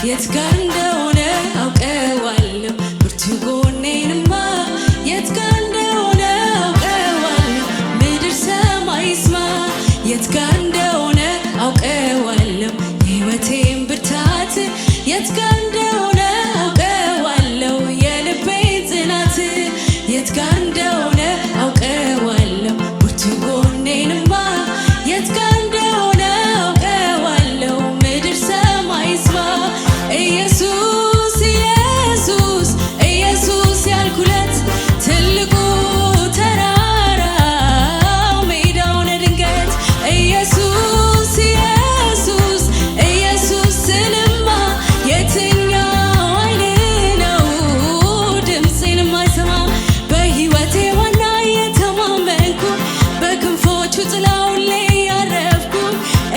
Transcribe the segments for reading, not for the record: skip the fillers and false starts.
የት ጋር እንደሆነ አውቀዋለሁ ብርቱ ጎኔንማ የት ጋር እንደሆነ አውቀዋለሁ ምድር ሰማይ ይስማ የት ጋር እንደሆነ አውቀዋለሁ የሕይወቴን ብርታት የት ጋር እንደሆነ አውቀዋለሁ የልቤን ጽናት የት ጋር እንደሆነ አውቀዋለሁ ብርቱ ጎኔንማ የት ጋር እንደሆነ አውቀዋለሁ ምድር ሰማይ ይስማ ኢየሱስ ኢየሱስ ኢየሱስ ያልኩለት ትልቁ ተራራው ሜዳውን ድንገት ኢየሱስ ኢየሱስ ኢየሱስ ስልማ የትኛው ዓይን ነው ድምፄን የማይሰማ በሕይወቴ ዋና የተማመንኩ በክንፎቹ ጥላ ሁሌ ያረፍኩ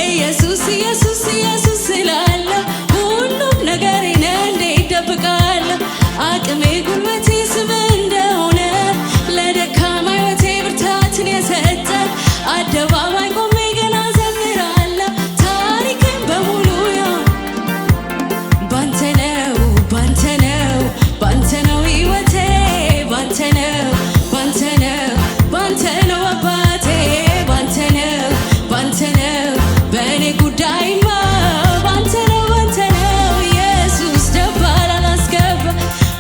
ኢየሱስ ኢየሱስ ኢየሱስ ስላለሁ ሁሉም ነገሬን እንዴት እደብቃለሁ አቅሜ ጉልበቴ ስምህ እንደሆነ ለደካማ ሕይወቴ ብርታትን የሰጠ አደባባይ ቆሜ ገና እዘምራለሁ ታሪኬን በሙሉ ባንተ ነው ባንተ ነው ባንተ ነው ሕይወቴ ባንተ ነው ባንተ ነው ባንተ ነው አባቴ ባንተ ነው ባንተ ነው በእኔ ጉዳይማ ባንተ ነው ኢየሱስ ደባል አላስገባ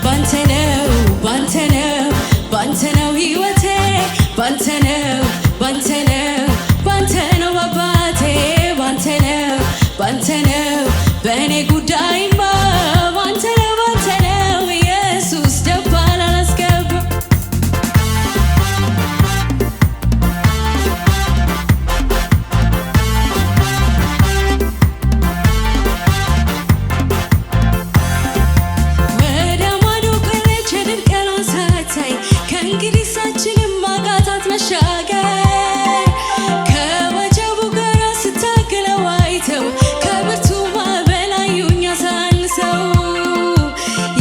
ባንተ ነው ባንተ ነው ባንተ ነው ሕይወቴ ባንተ ነው ባንተ ነው ባንተ ነው አባቴ ባንተ ነው ባንተ ነው በእኔ ጉዳይማ ባንተ ነው ኢየሱስ ደባል አላስገባ ወደ ማዶ ቀረች የድል ቀኗን ሳታይ ከእንግዲህ ሳችልም ማቃታት መሻገር ከወጀቡ ጋር ስታገለው አይተው ከብርቱ ማዕበል አዩኝ አሳንሰው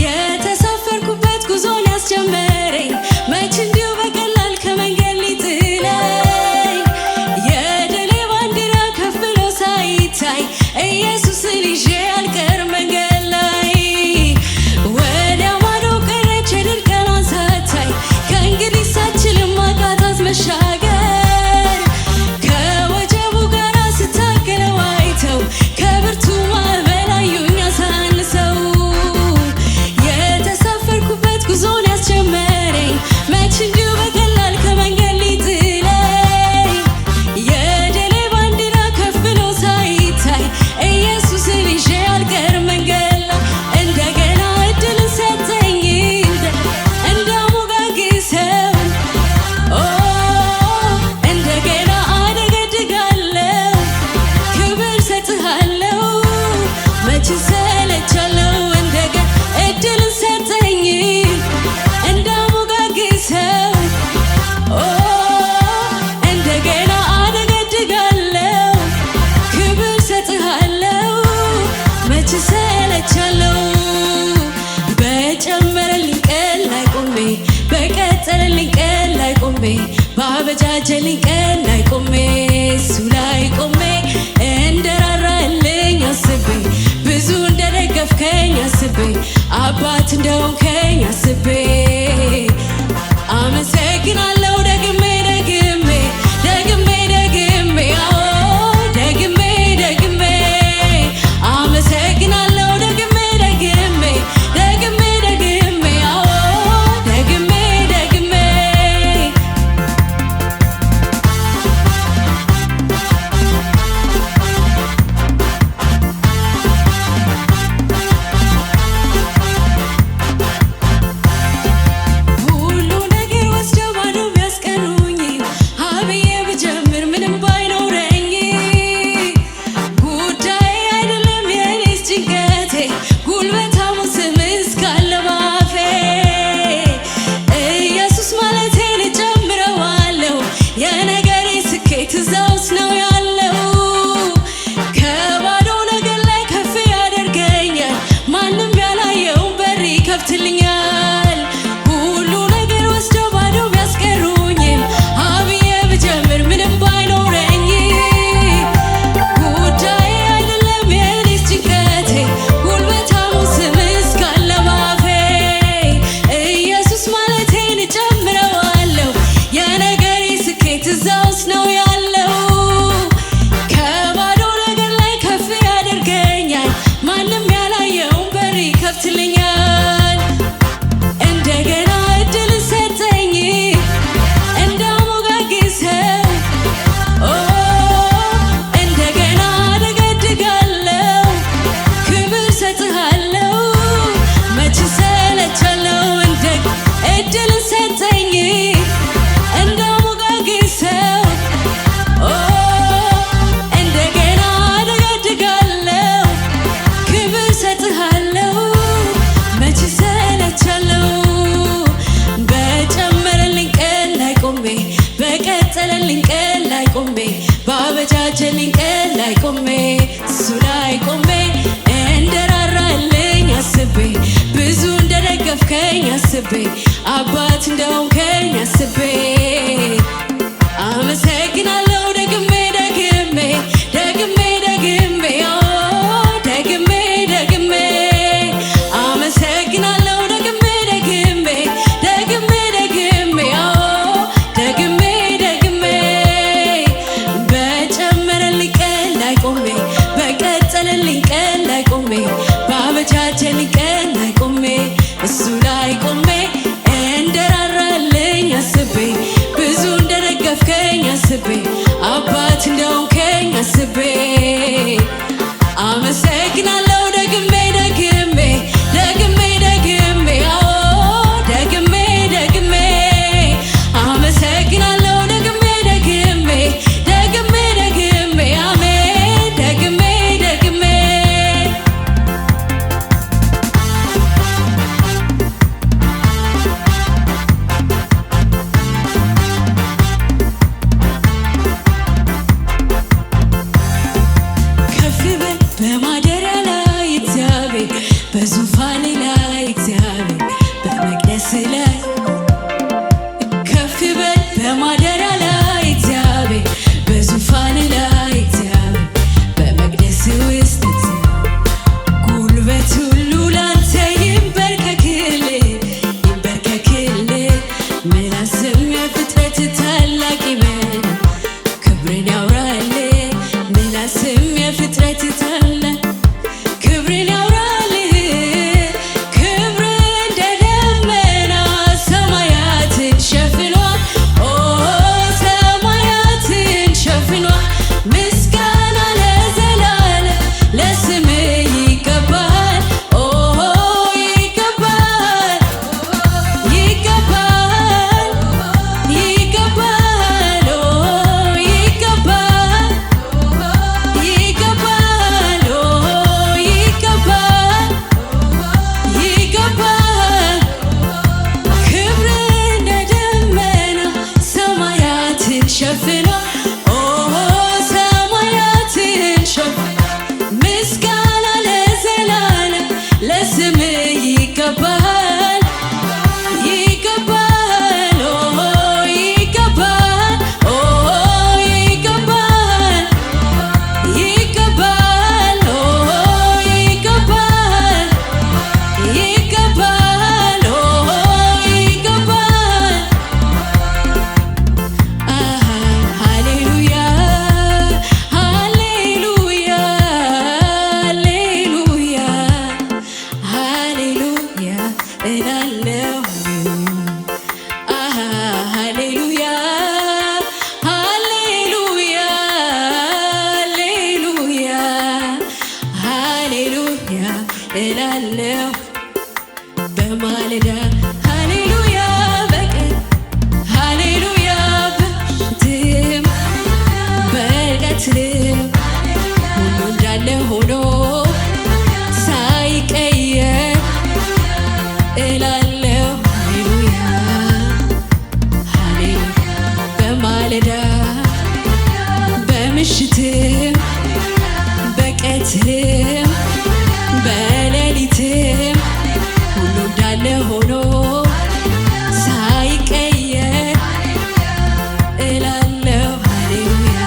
የተሳፈርኩበት ጉዞን ያስጀመረኝ መች እንዲሁ በቀላል ከመንገድ ሊጥለኝ የድሌ ባንዲራ ከፍ ብሎ ሳይታይ ኢየሱስን ይዤ አልቀር መንገድ ላይ ወደ ማዶ ቀረች የድል ቀኗን ሳታይ ከእንግዲህ ሳችልም ማቃታት መሻገር ከወጀቡ ጋር ስታገለው አይተው ከብርቱ ማዕበል አዩኝ አሳንሰው የተሳፈርኩበት ጉዞን ያስጀመረኝ መች እንዲሁ በቀላል ከመንገድ ሊጥለኝ የድሌ ባንዲራ ከፍ ብሎ ሳይታይ ኢየሱስን ይዤ አልቀር መንገድ ላይ እንደገና እድልን ሰጠኝ እንዳሞጋግሰው እንደገና አደገድጋለሁ ክብር ሰጥሃለሁ መች ሰለቻለሁ እንደገና እድልን ሰጠኝ እንዳሞጋግሰው እንደገና አደገድጋለሁ ክብር ሰጥሃለሁ መች ሰለቻለሁ በጨመረልኝ ቀን ላይ ቆሜ በቀጠለልኝ ቀን ላይ ቆሜ ባበጃጀልኝ ቀን ላይ ቆሜ እሱ ላይ ቆሜ እንደራራልኝ አስቤ ብዙ እንደደገፍከኝ አስቤ አባት እንደሆንከኝ አስቤ አመሰግናለሁ ደግሜ ደግሜ ደግሜ ደግሜ አዎ ደግሜ ደግሜ አመሰግናለሁ ደግሜ ደግሜ ደግሜ ደግሜ አዎ ደግሜ ደግሜ ሁሉ ነገር ወስደው ባዶ ቢያስቀሩኝ አብዬ ብጀምር ምንም ባይኖረኝ ጉዳይ አይደለም የኔስ ጭንቀቴ ጉልበታሙ ስምህ እስካለ ባፌ ኢየሱስ ማለቴን እጨምረዋለሁ የነገሬ ስኬት እዛ ውስጥ ነው ያለው ከባዶ ነገር ላይ ከፍ ያደርገኛል ማንም ያላየውን በር ይከፍትልኛል ሁሉ ነገር ወስደው ባዶ ቢያስቀሩኝም አብዬ ብጀምር ምንም ባይኖረኝ ጉዳይ አይደለም የኔስ ጭንቀቴ ጉልበታ እንደደገፍከኝ አስቤ አባት እንደሆንከኝ አስቤ አመሰግናለሁ ደግሜ ደግሜ ደግሜ ደግሜ ደግሜ ደግሜ አመሰግናለሁ ደግሜ ደግሜ ደግሜ ደግሜ ደግሜ ደግሜ በጨመረልኝ ቀን ላይ ቆሜ በቀጠለልኝ ቀን ላይ ቆሜ ባበጃጀልኝ ቀን ላይ ቆሜ እሱ ላይ ቆሜ እንደራራልኝ አስቤ ብዙ እንደደገፍከኝ አስቤ አባት እንደሆንከኝ አስቤ አመሰግናለሁ ደግሜ ደግሜ ደግሜ ደግሜ ደግሜ ደግሜ አመሰግናለሁ ደግሜ ደግሜ ደግሜ ደግሜ አሜን ደግሜ ደግሜ ከፍ በል በማደሪያ ላይ እግዚአብሔር በዙፋን ላይ እግዚአብሔር በመቅደስ ላይ ከፍ በል በማደሪያ ላይ እግዚአብሔር በዙፋን ላይ እግዚአብሔር በመቅደስ ውስጥ ጉልበት ሁሉ ላንተ ይንበርከክልህ ይንበርከክልህ ምላስም የፍጥረት ታላቅ ይበል ክብርን ያውራልህ ምላስም የፍጥረት ታላቅ ክብርን ያውራልህ ክብር እንደ ደመና ሰማያትን ሸፍኗል ሰማያትን ሸፍኗል ምስጋና ለዘላለም ለስምህ ይገባል ይገባል ይገባል ይገባል ይገባል ይገባል ይገባል ክብር እንደ ደመና ሰማያትን ሸፍኗል ሰማያትን ሸፍኗል ምስጋና ለዘላለም ለስምህ ይገባል ይገባል ይገባል ይገባል ይገባል ይገባል ይገባል ይገባል ሃሌሉያ ሃሌሉያ ሃሌሉያ ሃሌሉያ እላለሁ ሃሌሉያ ሃሌሉያ ሃሌሉያ ሃሌሉያ እላለሁ በማለዳ ሃሌሉያ በቀን ሃሌሉያ በምሽትም በቀትርም ሁሉ እንዳለ ሆኖ ሳይቀየር እላለሁ ሃሌሉያ ሃሌሉያ በማለዳ በምሽትም በቀትርም በሌሊትም ሁሉ እንዳለ ሆኖ ሳይቀየር እላለሁ ሃሌሉያ